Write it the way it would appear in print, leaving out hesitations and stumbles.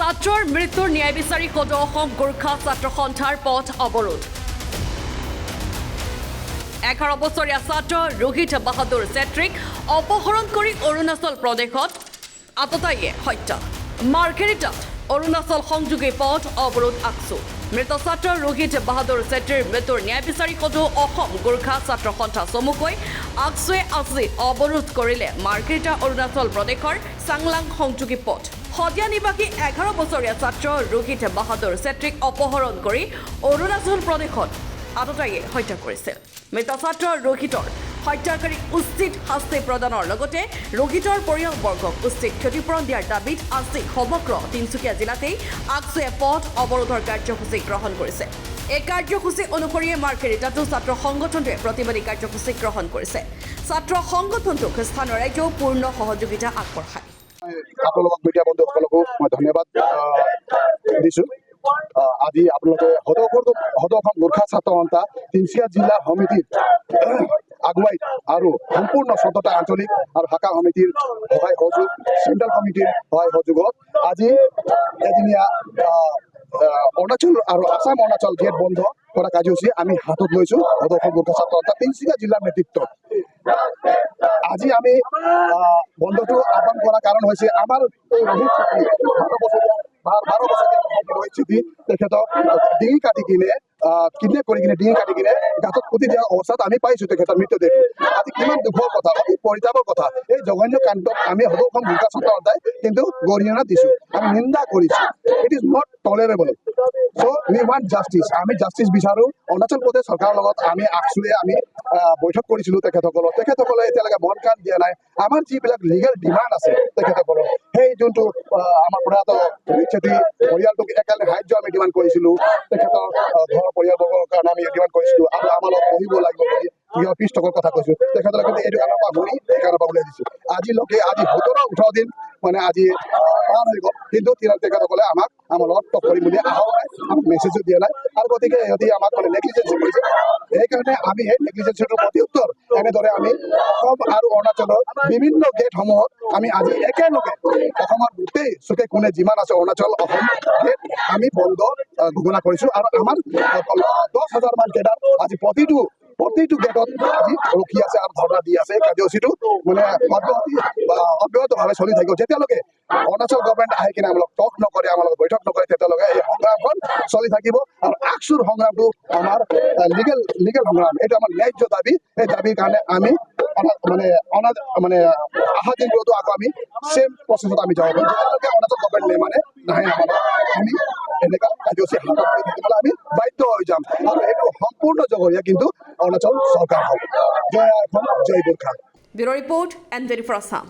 ছাত্ৰৰ মৃত্যুৰ ন্যায় বিচাৰি সদৌ অসম গোৰ্খা ছাত্ৰ সন্থাৰ পথ অৱৰোধ 11 বছৰীয়া ছাত্ৰ ৰোহিত বাহাদুৰ চেত্ৰীক অপহৰণ কৰি অৰুণাচল প্ৰদেশত আততায়ীয়ে হত্যা মাৰ্ঘেৰিটাত অৰুণাচল সংযোগী পথ অৱৰোধ আকছো মৃত ছাত্ৰ ৰোহিত বাহাদুৰ চেত্ৰীৰ মৃত্যুৰ ন্যায় বিচাৰি সদৌ অসম গোৰ্খা ছাত্ৰ সন্থা চমুকৈ আকছোৱে আজি অৱৰোধ কৰিলে মাৰ্ঘেৰিটা অৰুণাচল প্ৰদেশৰ চাংলাং সংযোগী পথ হদিয়া নিবাসী 11 বছৰীয়া ছাত্ৰ ৰোহিত বাহাদুৰ চেত্ৰীক অপহৰণ কৰি অৰুণাচল প্ৰদেশত আততায়ীয়ে হত্যা কৰিছিল মৃত ছাত্ৰ ৰোহিতৰ হত্যাকাৰীক উচিত শাস্তি প্ৰদানৰ লগতে ৰোহিতৰ পৰিয়ালবৰ্গক উচিত ক্ষতিপূৰণ দিয়াৰ দাবীত আজি সমগ্ৰ তিনিচুকীয়া জিলাতেই আকছোৱে পথ অৱৰোধৰ কাৰ্যসূচী গ্ৰহণ কৰিছে এই কাৰ্যসূচী অনুসৰিয়ে মাৰ্ঘেৰিটাতো ছাত্ৰ সংগঠনটোৱে প্ৰতিবাদী কাৰ্যসূচী গ্ৰহণ কৰিছে ছাত্ৰ সংগঠনটোক স্থানীয় ৰাইজেও পূৰ্ণ সহযোগিতা আগবঢ়ায় আপোনালোকক মিডিয়া বন্ধুসকলকো মই ধন্যবাদ দিছোঁ আজি আপোনালোকে সদৌ অসম গোৰ্খা ছাত্ৰ সন্থা তিনিচুকীয়া জিলা সমিতিৰ আগুৱাই আৰু সম্পূৰ্ণ স্বতন্ত্ৰ আঞ্চলিক আৰু শাখা সমিতিৰ সহায় সহযোগ চেণ্ট্ৰেল কমিটিৰ সহায় সহযোগত আজি এদিনীয়া অৰুণাচল আৰু আসাম অৰুণাচল গেট বন্ধ কৰা কাৰ্যসূচী আমি হাতত লৈছোঁ সদৌ অসম গোৰ্খা ছাত্ৰ সন্থা তিনিচুকীয়া জিলাৰ নেতৃত্বত আজি আমি বন্ধটো আহ্বান কৰাৰ কাৰণ হৈছে আমাৰ ৰোহিত চেত্ৰী 12 বছৰীয়া ৰোহিত চেত্ৰী তেখেতক ডিঙি কাটি কিনে কিডনেপ কৰি কিনে ডিঙি কাটি কিনে গাঁতত পুতি দিয়া অৱস্থাত আমি পাইছোঁ তেখেতৰ মৃতদেহ আজি কিমান দুখৰ কথা অতি পৰিতাপৰ কথা এই জঘন্য কাণ্ডক আমি সদৌ অসম গোৰ্খা ছাত্ৰ সন্থাই কিন্তু গৰিহণা দিছোঁ আমি নিন্দা কৰিছোঁ it is not tolerable so' we want justice আমি জাষ্টিছ বিচাৰোঁ অৰুণাচল প্ৰদেশ চৰকাৰৰ লগত আমি আকছোৱে আমি বৈঠক কৰিছিলোঁ তেখেতসকলে এতিয়ালৈকে মন কাণ দিয়া নাই আমাৰ যিবিলাক লিগেল ডিমাণ্ড আছে তেখেতসকলৰ সেই যোনটো আমাৰ প্ৰয়াত ৰোহিত চেত্ৰী পৰিয়ালটোক একেলগে সাহায্য আমি ডিমাণ্ড কৰিছিলোঁ তেখেতৰ ঘৰৰ পৰিয়ালবৰ্গৰ কাৰণে আমি ডিমাণ্ড কৰিছিলোঁ আৰু আমাৰ লগত বহিব লাগিব বুলি পিছ টকৰ কথা কৈছোঁ তেখেতসকলে কিন্তু এইটো কাৰণৰ পৰা শুনি এই কাৰণৰ পৰা উলিয়াই দিছোঁ আজিলৈকে আজি 17-18 দিন মানে আজি পাৰ হৈ গ'ল কিন্তু তেখেতসকলে আমাক আমাৰ লগত টক কৰিম বুলি অহাও নাই আমাক মেছেজো দিয়া নাই আৰু গতিকে সিহঁতি আমাক মানে নেগলিজেঞ্চি কৰিছে সেইকাৰণে আমি সেই নেগলিজেঞ্চিটোৰ প্ৰত্যুত্তৰ এনেদৰে আমি অসম আৰু অৰুণাচলৰ বিভিন্ন গেটসমূহত আমি আজি একেলগে অসমৰ গোটেই চুকে কোণে যিমান আছে অৰুণাচল অসম গেট আমি বন্ধ ঘোষণা কৰিছোঁ আৰু আমাৰ 10,000 মান কেডাৰ আজি প্ৰতিটো গেটত আজি ৰখি আছে আৰু ধৰ্ণা দি আছে কাৰ্যসূচীটো মানে অব্যাহতভাৱে চলি থাকিব যেতিয়ালৈকে অৰুণাচল গভৰ্ণমেণ্ট আহি কিনে আমাক টক নকৰে আমাৰ লগত বৈঠক নকৰে তেতিয়ালৈকে এই সংগ্ৰামখন চলি থাকিব আৰু আকছোৰ সংগ্ৰামটো আমাৰ লিগেল সংগ্ৰাম এইটো আমাৰ ন্যায্য দাবী এই দাবীৰ কাৰণে আমি মানে অহা দিনবোৰতো আকৌ আমি চেম প্ৰচেছত আমি যাব পাৰিম যেতিয়ালৈকে অৰুণাচল গভৰ্ণমেণ্ট নেমানে নাহে আমাৰ আমি এনেকুৱা কাৰ্যসূচী হাতত লৈ থাকিবলৈ আমি বাধ্য হৈ যাম আৰু এইটো সম্পূৰ্ণ জগৰীয়া কিন্তু অৰুণাচল চৰকাৰ হ'ব জয় অসম জয় Gorkha bureau' report and 24 Assam